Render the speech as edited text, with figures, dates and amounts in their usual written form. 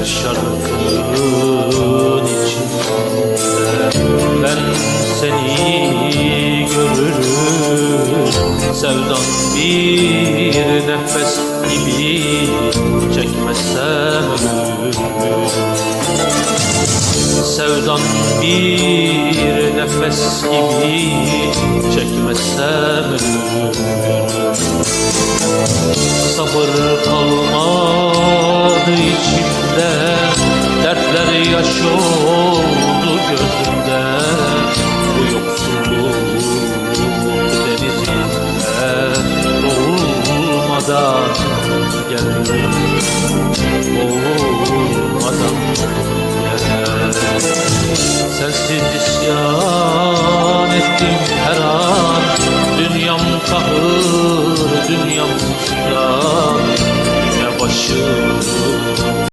şarkının içinde ben seni görürüm. Sevdan bir nefes gibi çekmezsem ölürüm. Sevdan bir nefes gibi çekmezsem ölürüm. Sabır kalmadı içimde, dertler yaş oldu gözümde. Bu yoksulluk denizinde boğulmadan gelirim.